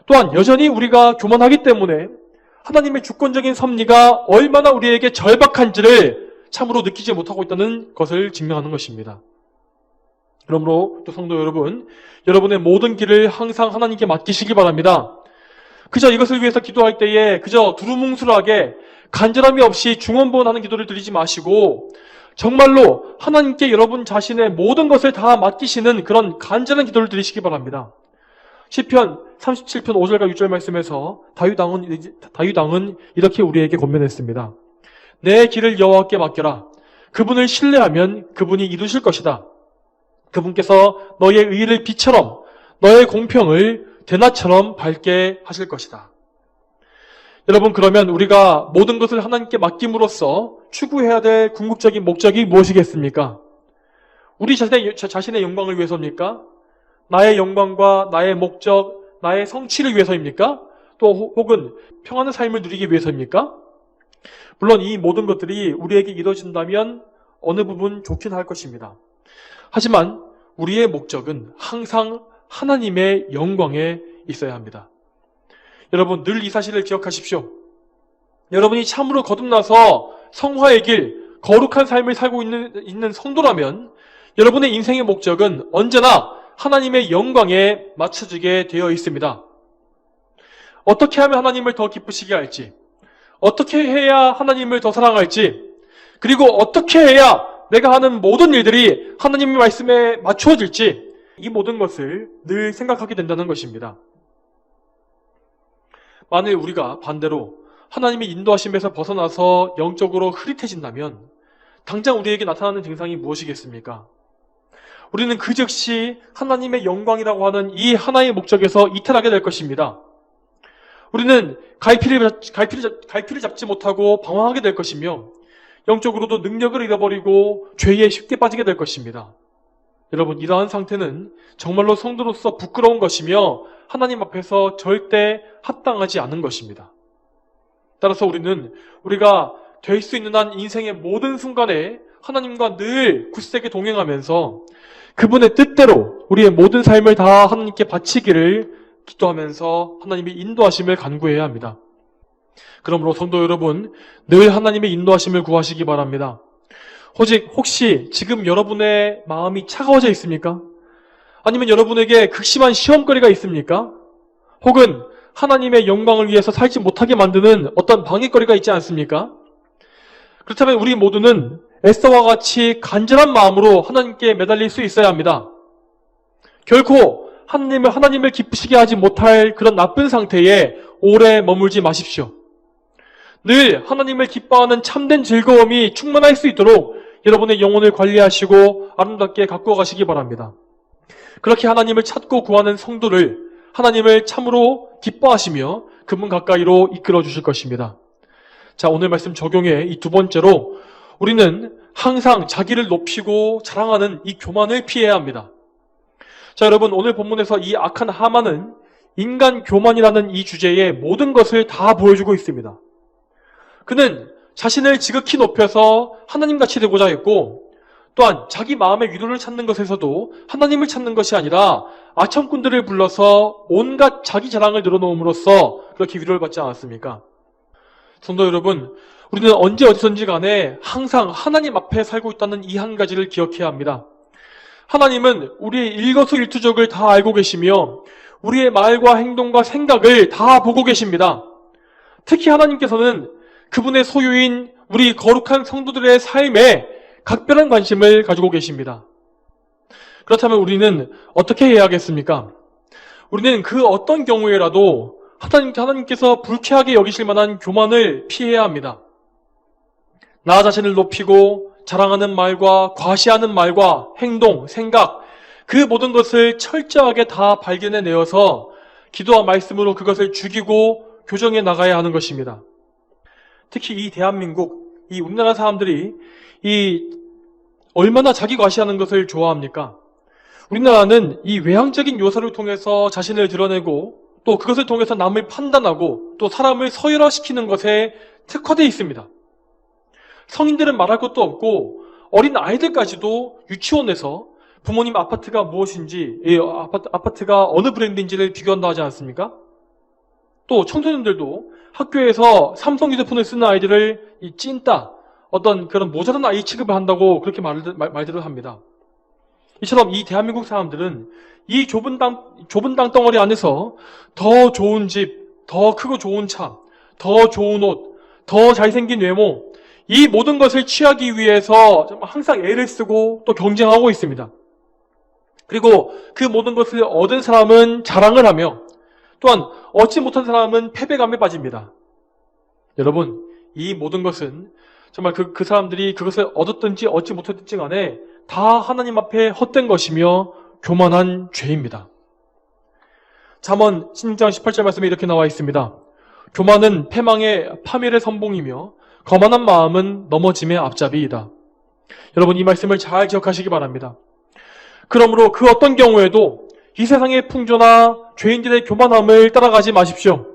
또한 여전히 우리가 교만하기 때문에 하나님의 주권적인 섭리가 얼마나 우리에게 절박한지를 참으로 느끼지 못하고 있다는 것을 증명하는 것입니다. 그러므로 또 성도 여러분, 여러분의 모든 길을 항상 하나님께 맡기시기 바랍니다. 그저 이것을 위해서 기도할 때에 그저 두루뭉술하게 간절함이 없이 중언부언하는 기도를 드리지 마시고 정말로 하나님께 여러분 자신의 모든 것을 다 맡기시는 그런 간절한 기도를 드리시기 바랍니다. 시편 37편 5절과 6절 말씀에서 다윗왕은 이렇게 우리에게 권면했습니다. 내 길을 여호와께 맡겨라. 그분을 신뢰하면 그분이 이루실 것이다. 그분께서 너의 의를 빛처럼 너의 공평을 대낮처럼 밝게 하실 것이다. 여러분, 그러면 우리가 모든 것을 하나님께 맡김으로써 추구해야 될 궁극적인 목적이 무엇이겠습니까? 우리 자신의 영광을 위해서입니까? 나의 영광과 나의 목적, 나의 성취를 위해서입니까? 또 혹은 평안한 삶을 누리기 위해서입니까? 물론 이 모든 것들이 우리에게 이루어진다면 어느 부분 좋긴 할 것입니다. 하지만 우리의 목적은 항상 하나님의 영광에 있어야 합니다. 여러분, 늘 이 사실을 기억하십시오. 여러분이 참으로 거듭나서 성화의 길, 거룩한 삶을 살고 있는 성도라면 여러분의 인생의 목적은 언제나 하나님의 영광에 맞춰지게 되어 있습니다. 어떻게 하면 하나님을 더 기쁘시게 할지, 어떻게 해야 하나님을 더 사랑할지, 그리고 어떻게 해야 내가 하는 모든 일들이 하나님의 말씀에 맞추어질지, 이 모든 것을 늘 생각하게 된다는 것입니다. 만일 우리가 반대로 하나님의 인도하심에서 벗어나서 영적으로 흐릿해진다면 당장 우리에게 나타나는 증상이 무엇이겠습니까? 우리는 그 즉시 하나님의 영광이라고 하는 이 하나의 목적에서 이탈하게 될 것입니다. 우리는 갈피를 잡지 못하고 방황하게 될 것이며 영적으로도 능력을 잃어버리고 죄에 쉽게 빠지게 될 것입니다. 여러분, 이러한 상태는 정말로 성도로서 부끄러운 것이며 하나님 앞에서 절대 합당하지 않은 것입니다. 따라서 우리가 될 수 있는 한 인생의 모든 순간에 하나님과 늘 굳세게 동행하면서 그분의 뜻대로 우리의 모든 삶을 다 하나님께 바치기를 기도하면서 하나님의 인도하심을 간구해야 합니다. 그러므로 성도 여러분, 늘 하나님의 인도하심을 구하시기 바랍니다. 혹시 지금 여러분의 마음이 차가워져 있습니까? 아니면 여러분에게 극심한 시험거리가 있습니까? 혹은 하나님의 영광을 위해서 살지 못하게 만드는 어떤 방해거리가 있지 않습니까? 그렇다면 우리 모두는 에스더와 같이 간절한 마음으로 하나님께 매달릴 수 있어야 합니다. 결코 하나님을 기쁘시게 하지 못할 그런 나쁜 상태에 오래 머물지 마십시오. 늘 하나님을 기뻐하는 참된 즐거움이 충만할 수 있도록 여러분의 영혼을 관리하시고 아름답게 가꾸어 가시기 바랍니다. 그렇게 하나님을 찾고 구하는 성도를 하나님을 참으로 기뻐하시며 그분 가까이로 이끌어 주실 것입니다. 자, 오늘 말씀 적용해 이 두 번째로 우리는 항상 자기를 높이고 자랑하는 이 교만을 피해야 합니다. 자, 여러분, 오늘 본문에서 이 악한 하만은 인간 교만이라는 이 주제에 모든 것을 다 보여주고 있습니다. 그는 자신을 지극히 높여서 하나님같이 되고자 했고, 또한 자기 마음의 위로를 찾는 것에서도 하나님을 찾는 것이 아니라 아첨꾼들을 불러서 온갖 자기 자랑을 늘어놓음으로써 그렇게 위로를 받지 않았습니까? 성도 여러분, 우리는 언제 어디선지 간에 항상 하나님 앞에 살고 있다는 이 한 가지를 기억해야 합니다. 하나님은 우리의 일거수일투족을 다 알고 계시며 우리의 말과 행동과 생각을 다 보고 계십니다. 특히 하나님께서는 그분의 소유인 우리 거룩한 성도들의 삶에 각별한 관심을 가지고 계십니다. 그렇다면 우리는 어떻게 해야 하겠습니까? 우리는 그 어떤 경우에라도 하나님께서 불쾌하게 여기실 만한 교만을 피해야 합니다. 나 자신을 높이고 자랑하는 말과 과시하는 말과 행동, 생각, 그 모든 것을 철저하게 다 발견해내어서 기도와 말씀으로 그것을 죽이고 교정해 나가야 하는 것입니다. 특히 이 대한민국, 이 우리나라 사람들이 얼마나 자기 과시하는 것을 좋아합니까? 우리나라는 이 외향적인 요소를 통해서 자신을 드러내고 또 그것을 통해서 남을 판단하고 또 사람을 서열화시키는 것에 특화되어 있습니다. 성인들은 말할 것도 없고 어린 아이들까지도 유치원에서 부모님 아파트가 무엇인지, 아파트가 어느 브랜드인지를 비교한다 하지 않습니까? 또 청소년들도 학교에서 삼성 휴대폰을 쓰는 아이들을 이 찐따, 어떤 그런 모자란 아이 취급을 한다고 그렇게 말들을 합니다. 이처럼 이 대한민국 사람들은 이 좁은 땅덩어리 안에서 더 좋은 집, 더 크고 좋은 차, 더 좋은 옷, 더 잘생긴 외모, 이 모든 것을 취하기 위해서 항상 애를 쓰고 또 경쟁하고 있습니다. 그리고 그 모든 것을 얻은 사람은 자랑을 하며 또한 얻지 못한 사람은 패배감에 빠집니다. 여러분, 이 모든 것은 정말 그 사람들이 그것을 얻었든지 얻지 못했든지 간에 다 하나님 앞에 헛된 것이며 교만한 죄입니다. 잠언 16장 18절 말씀에 이렇게 나와 있습니다. 교만은 패망의 파멸의 선봉이며 거만한 마음은 넘어짐의 앞잡이이다. 여러분, 이 말씀을 잘 기억하시기 바랍니다. 그러므로 그 어떤 경우에도 이 세상의 풍조나 죄인들의 교만함을 따라가지 마십시오.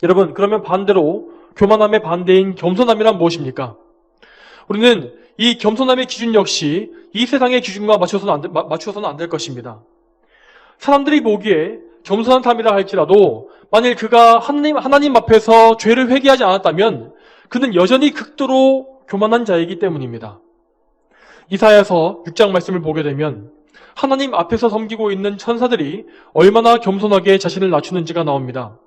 여러분, 그러면 반대로 교만함의 반대인 겸손함이란 무엇입니까? 우리는 이 겸손함의 기준 역시 이 세상의 기준과 맞추어서는 안 될 것입니다. 사람들이 보기에 겸손한 삶이라 할지라도 만일 그가 하나님 앞에서 죄를 회개하지 않았다면 그는 여전히 극도로 교만한 자이기 때문입니다. 이사야서 6장 말씀을 보게 되면 하나님 앞에서 섬기고 있는 천사들이 얼마나 겸손하게 자신을 낮추는지가 나옵니다.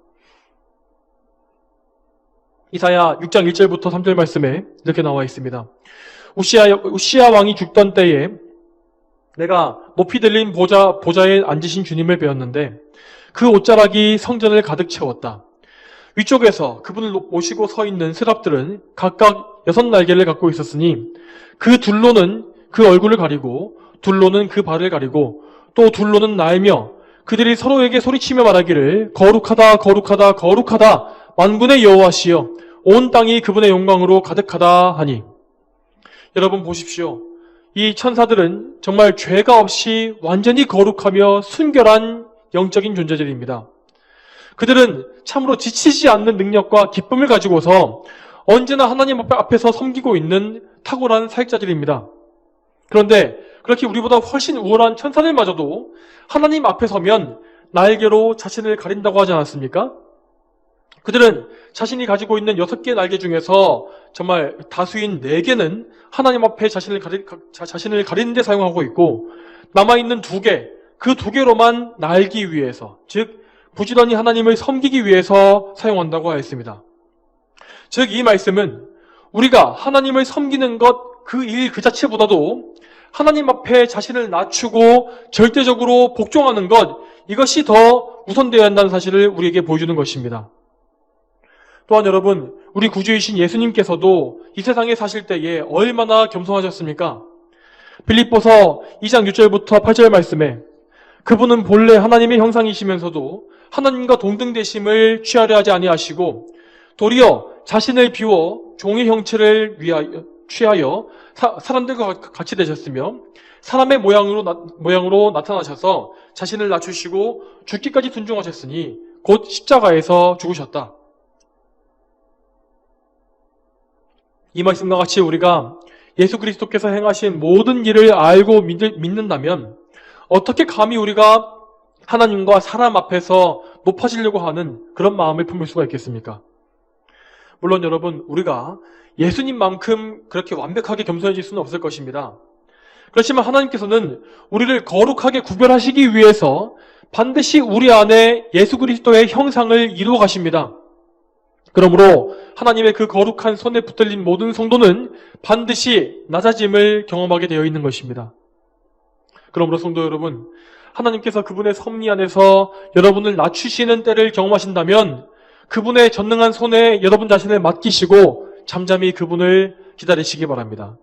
이사야 6장 1절부터 3절 말씀에 이렇게 나와 있습니다. 우시야 왕이 죽던 때에 내가 높이 들린 보좌에 앉으신 주님을 배웠는데 그 옷자락이 성전을 가득 채웠다. 위쪽에서 그분을 모시고 서 있는 스랍들은 각각 6날개를 갖고 있었으니 그 둘로는 그 얼굴을 가리고 둘로는 그 발을 가리고 또 둘로는 날며 그들이 서로에게 소리치며 말하기를 거룩하다 거룩하다 거룩하다 만군의 여호와시여 온 땅이 그분의 영광으로 가득하다 하니. 여러분 보십시오. 이 천사들은 정말 죄가 없이 완전히 거룩하며 순결한 영적인 존재들입니다. 그들은 참으로 지치지 않는 능력과 기쁨을 가지고서 언제나 하나님 앞에서 섬기고 있는 탁월한 사역자들입니다. 그런데 그렇게 우리보다 훨씬 우월한 천사들마저도 하나님 앞에 서면 날개로 자신을 가린다고 하지 않았습니까? 그들은 자신이 가지고 있는 6개의 날개 중에서 정말 다수인 4개는 하나님 앞에 자신을 가리는 데 사용하고 있고 남아있는 2개, 그 2개로만 날기 위해서, 즉 부지런히 하나님을 섬기기 위해서 사용한다고 하였습니다. 즉 이 말씀은 우리가 하나님을 섬기는 것 그 일 그 자체보다도 하나님 앞에 자신을 낮추고 절대적으로 복종하는 것, 이것이 더 우선되어야 한다는 사실을 우리에게 보여주는 것입니다. 또한 여러분, 우리 구주이신 예수님께서도 이 세상에 사실 때에 얼마나 겸손하셨습니까? 빌립보서 2장 6절부터 8절 말씀에 그분은 본래 하나님의 형상이시면서도 하나님과 동등되심을 취하려 하지 아니하시고 도리어 자신을 비워 종의 형체를 취하여 사람들과 같이 되셨으며 사람의 모양으로 나타나셔서 자신을 낮추시고 죽기까지 순종하셨으니 곧 십자가에서 죽으셨다. 이 말씀과 같이 우리가 예수 그리스도께서 행하신 모든 일을 알고 믿는다면 어떻게 감히 우리가 하나님과 사람 앞에서 높아지려고 하는 그런 마음을 품을 수가 있겠습니까? 물론 여러분, 우리가 예수님만큼 그렇게 완벽하게 겸손해질 수는 없을 것입니다. 그렇지만 하나님께서는 우리를 거룩하게 구별하시기 위해서 반드시 우리 안에 예수 그리스도의 형상을 이루어 가십니다. 그러므로 하나님의 그 거룩한 손에 붙들린 모든 성도는 반드시 낮아짐을 경험하게 되어 있는 것입니다. 그러므로 성도 여러분, 하나님께서 그분의 섭리 안에서 여러분을 낮추시는 때를 경험하신다면 그분의 전능한 손에 여러분 자신을 맡기시고 잠잠히 그분을 기다리시기 바랍니다.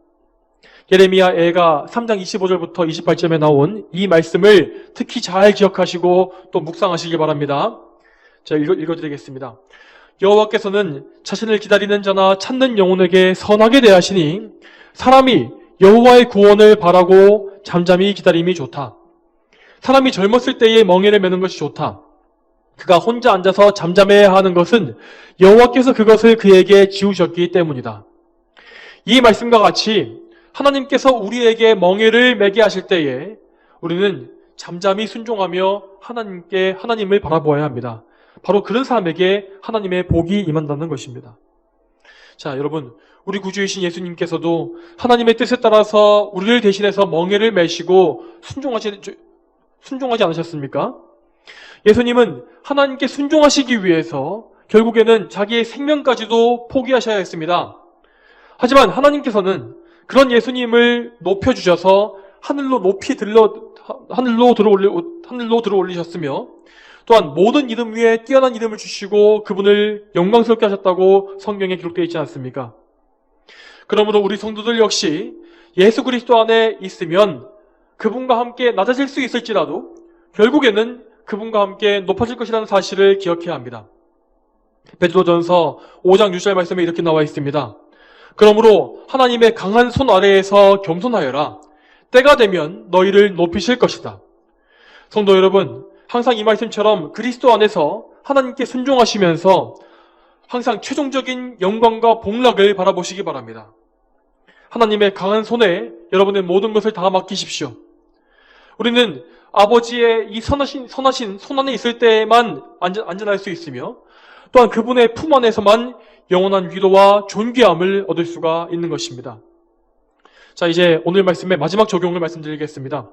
예레미야 애가 3장 25절부터 28절에 나온 이 말씀을 특히 잘 기억하시고 또 묵상하시기 바랍니다. 제가 읽어드리겠습니다. 여호와께서는 자신을 기다리는 자나 찾는 영혼에게 선하게 대하시니 사람이 여호와의 구원을 바라고 잠잠히 기다림이 좋다. 사람이 젊었을 때에 멍에를 매는 것이 좋다. 그가 혼자 앉아서 잠잠해야 하는 것은 여호와께서 그것을 그에게 지우셨기 때문이다. 이 말씀과 같이 하나님께서 우리에게 멍에를 매게 하실 때에 우리는 잠잠히 순종하며 하나님을 바라보아야 합니다. 바로 그런 사람에게 하나님의 복이 임한다는 것입니다. 자, 여러분, 우리 구주이신 예수님께서도 하나님의 뜻에 따라서 우리를 대신해서 멍에를 매시고 순종하지 않으셨습니까? 예수님은 하나님께 순종하시기 위해서 결국에는 자기의 생명까지도 포기하셔야 했습니다. 하지만 하나님께서는 그런 예수님을 높여주셔서 하늘로 들어 올리셨으며 또한 모든 이름 위에 뛰어난 이름을 주시고 그분을 영광스럽게 하셨다고 성경에 기록되어 있지 않습니까? 그러므로 우리 성도들 역시 예수 그리스도 안에 있으면 그분과 함께 낮아질 수 있을지라도 결국에는 그분과 함께 높아질 것이라는 사실을 기억해야 합니다. 베드로전서 5장 6절 말씀에 이렇게 나와 있습니다. 그러므로 하나님의 강한 손 아래에서 겸손하여라. 때가 되면 너희를 높이실 것이다. 성도 여러분, 항상 이 말씀처럼 그리스도 안에서 하나님께 순종하시면서 항상 최종적인 영광과 복락을 바라보시기 바랍니다. 하나님의 강한 손에 여러분의 모든 것을 다 맡기십시오. 우리는 아버지의 이 선하신 손 안에 있을 때만 안전할 수 있으며 또한 그분의 품 안에서만 영원한 위로와 존귀함을 얻을 수가 있는 것입니다. 자, 이제 오늘 말씀의 마지막 적용을 말씀드리겠습니다.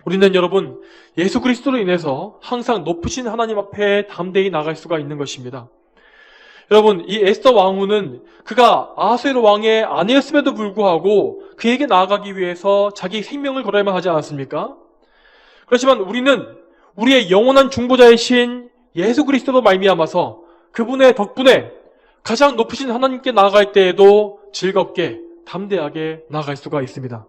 우리는 여러분 예수 그리스도로 인해서 항상 높으신 하나님 앞에 담대히 나갈 수가 있는 것입니다. 여러분, 이 에스더 왕후는 그가 아하수에로 왕의 아내였음에도 불구하고 그에게 나아가기 위해서 자기 생명을 걸어야만 하지 않았습니까? 그렇지만 우리는 우리의 영원한 중보자이신 예수 그리스도로 말미암아서 그분의 덕분에 가장 높으신 하나님께 나아갈 때에도 즐겁게 담대하게 나아갈 수가 있습니다.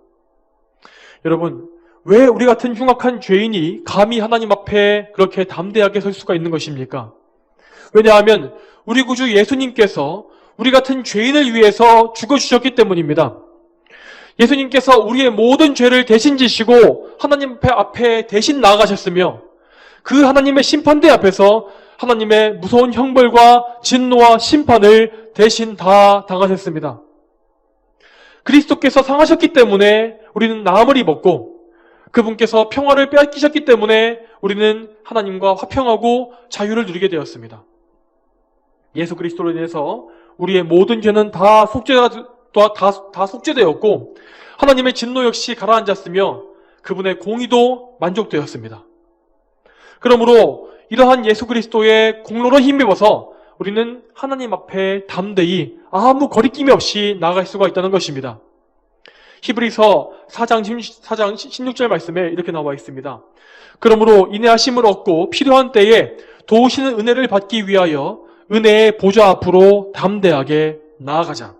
여러분, 왜 우리 같은 흉악한 죄인이 감히 하나님 앞에 그렇게 담대하게 설 수가 있는 것입니까? 왜냐하면 우리 구주 예수님께서 우리 같은 죄인을 위해서 죽어주셨기 때문입니다. 예수님께서 우리의 모든 죄를 대신 지시고 하나님 앞에 대신 나아가셨으며 그 하나님의 심판대 앞에서 하나님의 무서운 형벌과 진노와 심판을 대신 다 당하셨습니다. 그리스도께서 상하셨기 때문에 우리는 나음을 입었고 그분께서 평화를 빼앗기셨기 때문에 우리는 하나님과 화평하고 자유를 누리게 되었습니다. 예수 그리스도로 인해서 우리의 모든 죄는 다 속죄되었고 하나님의 진노 역시 가라앉았으며 그분의 공의도 만족되었습니다. 그러므로 이러한 예수 그리스도의 공로로 힘입어서 우리는 하나님 앞에 담대히 아무 거리낌이 없이 나아갈 수가 있다는 것입니다. 히브리서 4장 16절 말씀에 이렇게 나와 있습니다. 그러므로 인내하심을 얻고 필요한 때에 도우시는 은혜를 받기 위하여 은혜의 보좌 앞으로 담대하게 나아가자.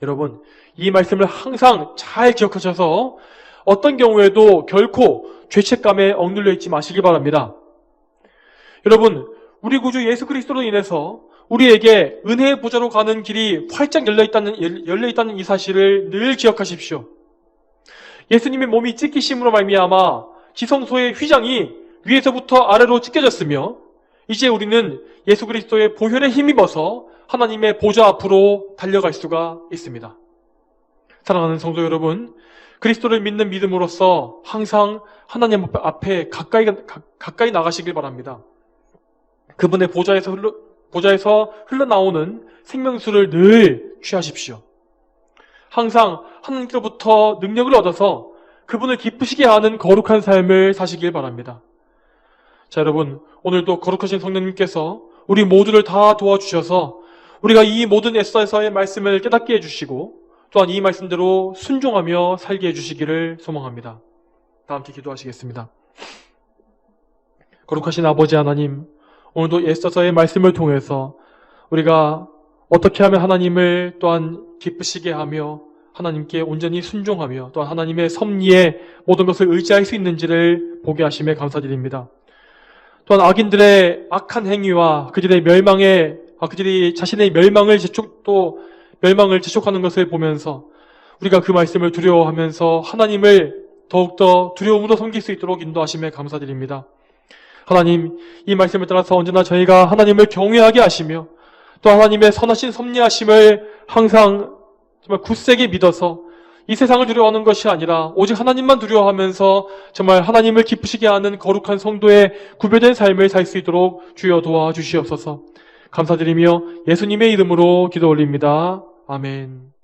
여러분, 이 말씀을 항상 잘 기억하셔서 어떤 경우에도 결코 죄책감에 억눌려 있지 마시기 바랍니다. 여러분, 우리 구주 예수 그리스도로 인해서 우리에게 은혜의 보좌로 가는 길이 활짝 열려 있다는 이 사실을 늘 기억하십시오. 예수님의 몸이 찢기심으로 말미암아 지성소의 휘장이 위에서부터 아래로 찢겨졌으며 이제 우리는 예수 그리스도의 보혈에 힘입어서 하나님의 보좌 앞으로 달려갈 수가 있습니다. 사랑하는 성도 여러분, 그리스도를 믿는 믿음으로써 항상 하나님 앞에 가까이 나가시길 바랍니다. 그분의 보좌에서 흘러나오는 생명수를 늘 취하십시오. 항상 하나님께로부터 능력을 얻어서 그분을 기쁘시게 하는 거룩한 삶을 사시길 바랍니다. 자, 여러분, 오늘도 거룩하신 성령님께서 우리 모두를 다 도와주셔서 우리가 이 모든 에스더서의 말씀을 깨닫게 해주시고 또한 이 말씀대로 순종하며 살게 해주시기를 소망합니다. 다 함께 기도하시겠습니다. 거룩하신 아버지 하나님, 오늘도 에스더서의 말씀을 통해서 우리가 어떻게 하면 하나님을 또한 기쁘시게 하며 하나님께 온전히 순종하며 또한 하나님의 섭리에 모든 것을 의지할 수 있는지를 보게 하심에 감사드립니다. 또한 악인들의 악한 행위와 그들이 자신의 멸망을 재촉하는 것을 보면서 우리가 그 말씀을 두려워하면서 하나님을 더욱더 두려움으로 섬길 수 있도록 인도하심에 감사드립니다. 하나님, 이 말씀을 따라서 언제나 저희가 하나님을 경외하게 하시며 또 하나님의 선하신 섭리하심을 항상 정말 굳세게 믿어서 이 세상을 두려워하는 것이 아니라 오직 하나님만 두려워하면서 정말 하나님을 기쁘시게 하는 거룩한 성도의 구별된 삶을 살 수 있도록 주여 도와주시옵소서. 감사드리며 예수님의 이름으로 기도 올립니다. 아멘.